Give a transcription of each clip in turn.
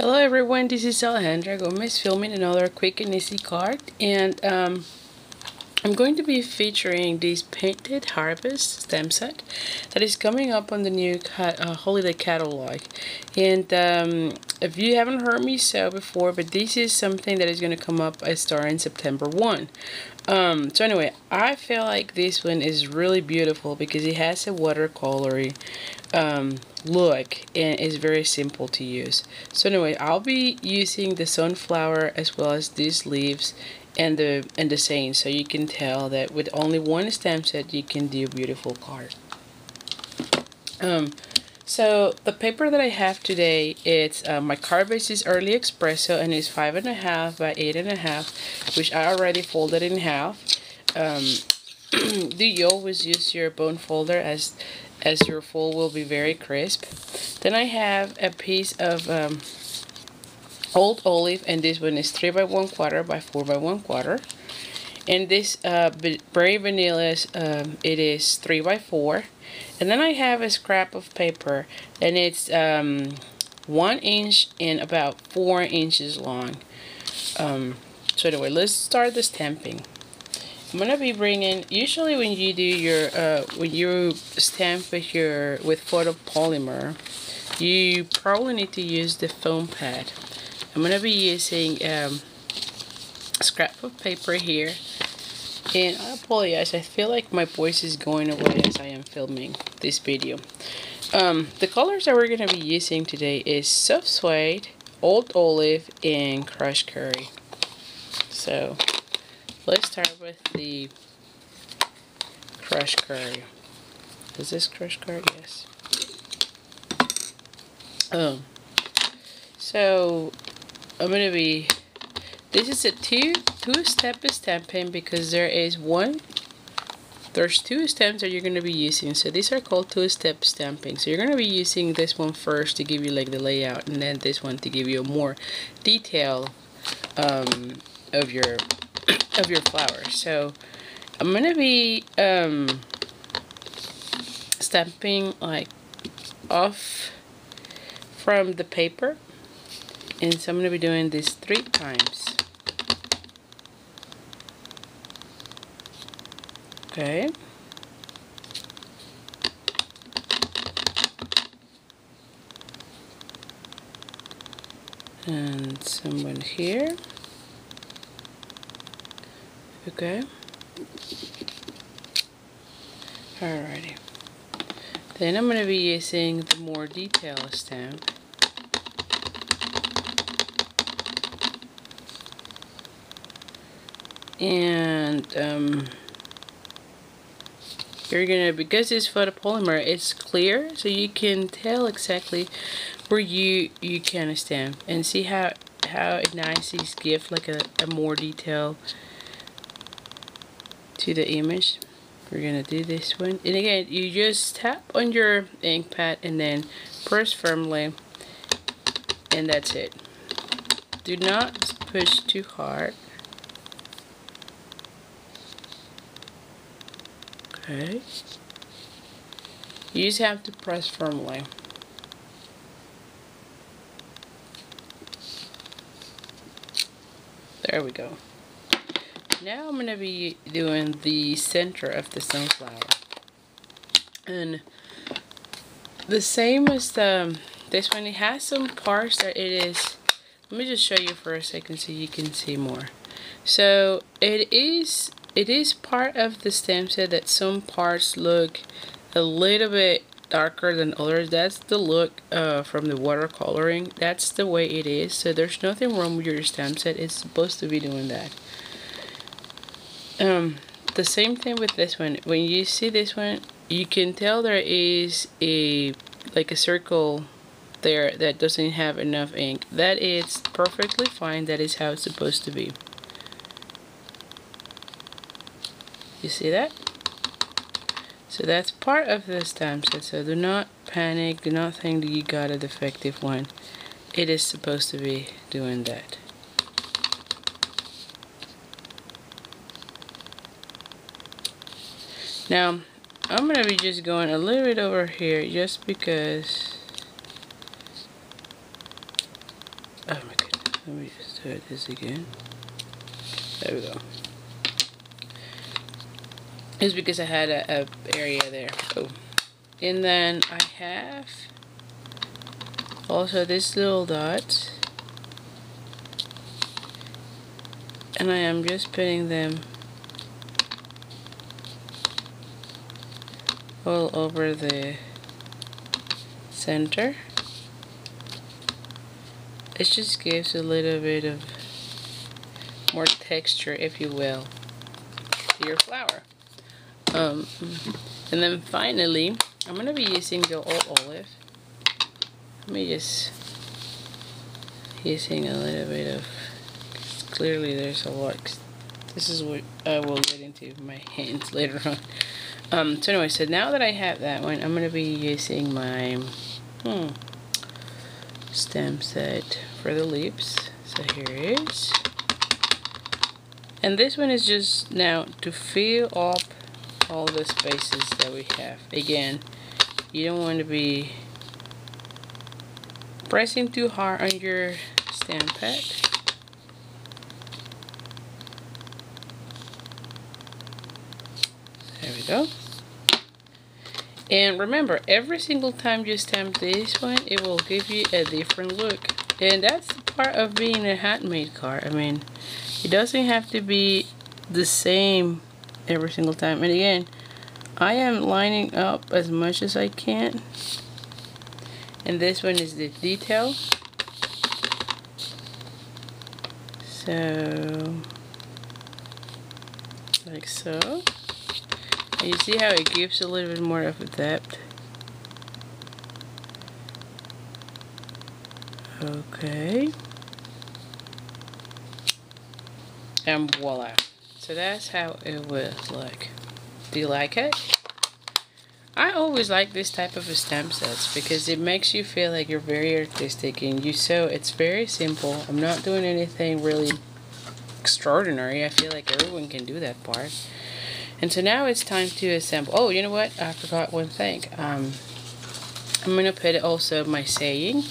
Hello everyone, this is Alejandra Gomez filming another quick and easy card, and I'm going to be featuring this painted harvest stamp set that is coming up on the new holiday catalog. And if you haven't heard me say before, but this is something that is going to come up starting September 1. So anyway, I feel like this one is really beautiful because it has a watercolory look and it's very simple to use. So anyway, I'll be using the sunflower as well as these leaves and the saying, so you can tell that with only one stamp set you can do a beautiful card. So the paper that I have today, it's my card base is Early Espresso and it's 5.5 by 8.5, which I already folded in half. Do you always use your bone folder as your fold will be very crisp. Then I have a piece of old olive, and this one is 3 by 1/4 by 4 by 1/4. And this Berry Vanilla, it is 3 by 4. And then I have a scrap of paper, and it's 1 inch and about 4 inches long. So anyway, let's start the stamping. I'm gonna be bringing, usually when you do your when you stamp with photopolymer, you probably need to use the foam pad. I'm gonna be using a scrap of paper here, and I apologize, I feel like my voice is going away as I am filming this video. The colors that we're gonna be using today is soft suede, old olive, and crushed curry. So let's start with the crushed curry. Is this crushed curry? Yes. So I'm gonna be. This is a two-step stamping because there's two stamps that you're gonna be using. So these are called two-step stamping. So you're gonna be using this one first to give you like the layout, and then this one to give you a more detail of your flowers. So I'm gonna be stamping like off from the paper, and so I'm gonna be doing this 3 times. Okay. And someone here. Okay. Alrighty. Then I'm going to be using the more detailed stamp. And you're gonna, because it's photopolymer, it's clear, so you can tell exactly where you can stamp, and see how it nicely gives like a more detail to the image. We're gonna do this one, and again you just tap on your ink pad and then press firmly, and that's it. Do not push too hard. Okay. You just have to press firmly. There we go. Now I'm going to be doing the center of the sunflower. And the same as this one, it has some parts that it is, let me just show you for a second so you can see more. So it is part of the stamp set that some parts look a little bit darker than others. That's the look from the watercoloring. That's the way it is. So there's nothing wrong with your stamp set. It's supposed to be doing that. The same thing with this one. When you see this one, you can tell there is like a circle there that doesn't have enough ink. That is perfectly fine. That is how it's supposed to be. You see that? So that's part of the stamp set. So do not panic. Do not think that you got a defective one. It is supposed to be doing that. Now I'm gonna be just going a little bit over here just because Oh my goodness, let me just do this again. There we go. It's because I had a area there. Oh. And then I have also this little dot. And I am just putting them all over the center. It just gives a little bit of more texture, if you will, to your flower. And then finally, I'm going to be using the old olive. Let me just using a little bit of, clearly there's a lot. This is what I will get into my hands later on. So anyway, so now that I have that one, I'm going to be using my stem set for the leaves. So here it is. And this one is just now to fill up all the spaces that we have. Again, you don't want to be pressing too hard on your stem pad. There we go. And remember, every single time you stamp this one, it will give you a different look. And that's the part of being a handmade card. I mean, it doesn't have to be the same every single time. And again, I am lining up as much as I can. And this one is the detail. So, like so. And you see how it gives a little bit more of a depth. Okay. And voila. So that's how it will look. Do you like it? I always like this type of stamp sets because it makes you feel like you're very artistic and you sew. It's very simple. I'm not doing anything really extraordinary. I feel like everyone can do that part. And so now it's time to assemble. Oh, you know what? I forgot one thing. I'm gonna put also my saying,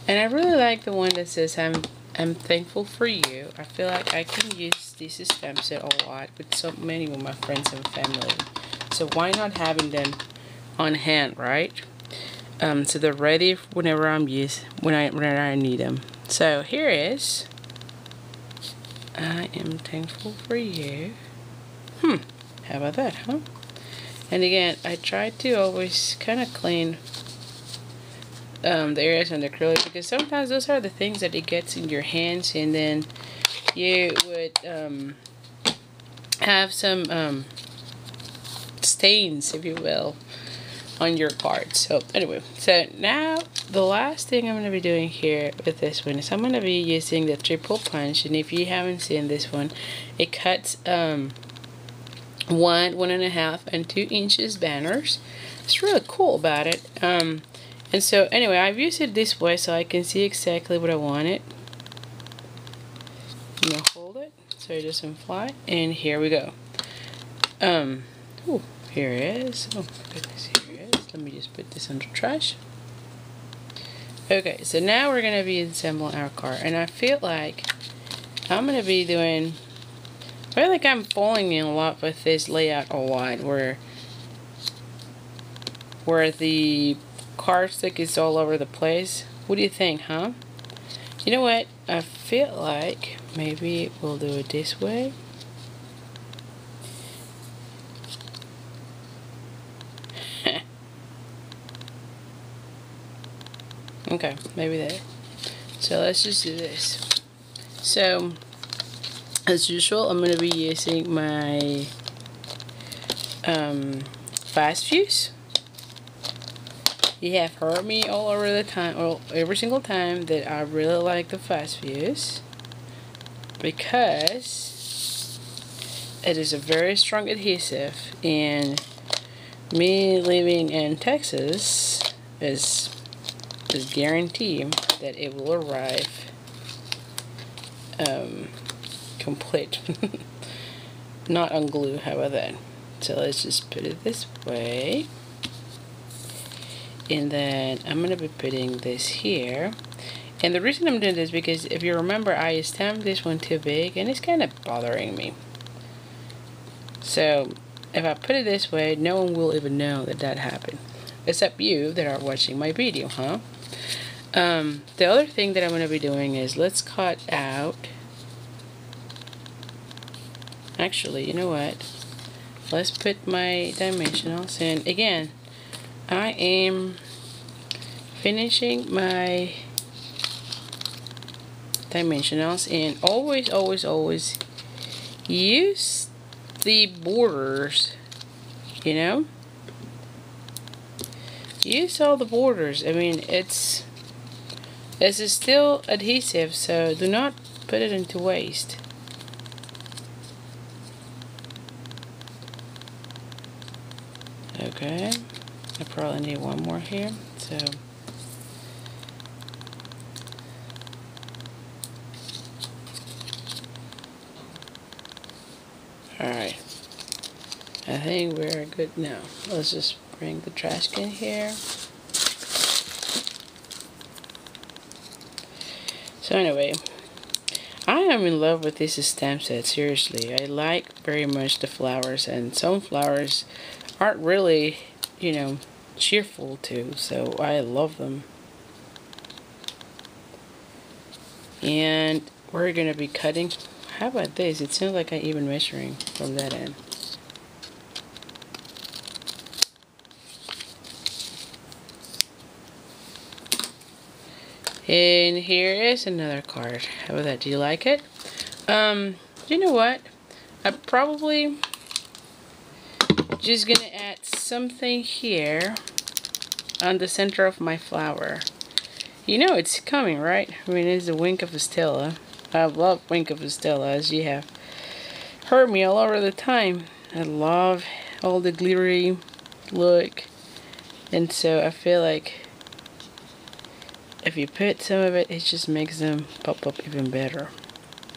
and I really like the one that says I'm thankful for you. I feel like I can use this stamp set a lot with so many of my friends and family. So why not having them on hand, right? So they're ready whenever whenever I need them. So here is. I am thankful for you. How about that, huh? And again, I try to always kind of clean the areas on the acrylic because sometimes those are the things that it gets in your hands, and then you would have some stains, if you will, on your card. So anyway, so now the last thing I'm going to be doing here with this one is I'm going to be using the triple punch. And if you haven't seen this one, it cuts 1, 1.5, and 2 inches banners. It's really cool about it. And so anyway, I've used it this way so I can see exactly what I want it. I'm gonna hold it so it doesn't fly, and here we go. Ooh, here it is. Oh my goodness, here it is. Let me just put this under trash. Okay, so now we're gonna be assembling our card, and I feel like I'm gonna be doing. I feel like I'm falling in a lot with this layout a lot, where the cardstock is all over the place. What do you think, huh? You know what? I feel like maybe we'll do it this way. Okay, maybe that. So let's just do this. So, as usual, I'm going to be using my fast fuse. You have heard me all over the time, or every single time, that I really like the fast fuse because it is a very strong adhesive, and me living in Texas is guaranteed that it will arrive complete. Not on glue, how about that? So let's just put it this way. And then I'm going to be putting this here. And the reason I'm doing this is because if you remember, I stamped this one too big and it's kind of bothering me. So if I put it this way, no one will even know that that happened. Except you that are watching my video, huh? The other thing that I'm going to be doing is let's cut out. Actually, you know what? Let's put my dimensionals in. Again, I am finishing my dimensionals, and always use the borders, you know? Use all the borders. I mean, this is still adhesive, so do not put it into waste. Okay, I probably need one more here, so alright, I think we're good now. Let's just bring the trash can here. So anyway, I am in love with this stamp set, seriously. I like very much the flowers, and some flowers aren't really, you know, cheerful too, so I love them. And we're gonna be cutting. How about this? It seems like I'm even measuring from that end. And here is another card. How about that? Do you like it? You know what? I probably just gonna add something here on the center of my flower. You know it's coming, right? I mean, it's the wink of a Stella. I love wink of a Stella, as you have heard me all over the time. I love all the glittery look, and so I feel like if you put some of it, it just makes them pop up even better.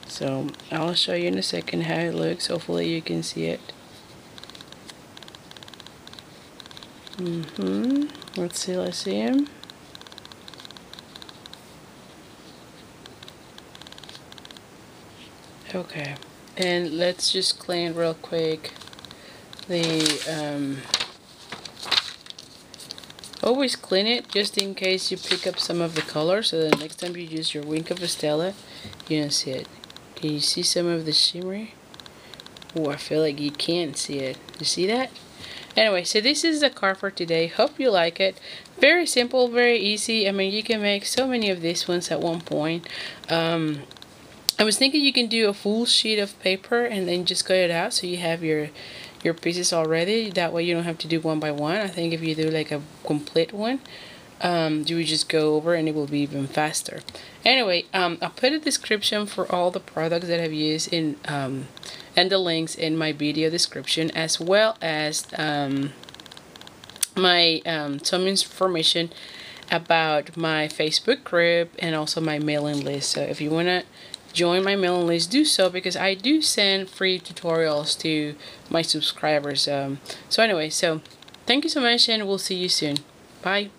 So I'll show you in a second how it looks. Hopefully you can see it. Let's see him. Okay, and let's just clean real quick the always clean it just in case you pick up some of the color, so the next time you use your wink of a Stella, you don't see it. Can you see some of the shimmery? Oh, I feel like you can't see it. You see that? Anyway, so this is the card for today. Hope you like it. Very simple, very easy. I mean, you can make so many of these ones at one point. I was thinking you can do a full sheet of paper and then just cut it out so you have your pieces already. That way you don't have to do one by one. I think if you do like a complete one, you would just go over and it will be even faster. Anyway, I'll put a description for all the products that I've used in and the links in my video description, as well as my some information about my Facebook group and also my mailing list. So if you want to join my mailing list, do so, because I do send free tutorials to my subscribers. So anyway, so thank you so much, and we'll see you soon. Bye.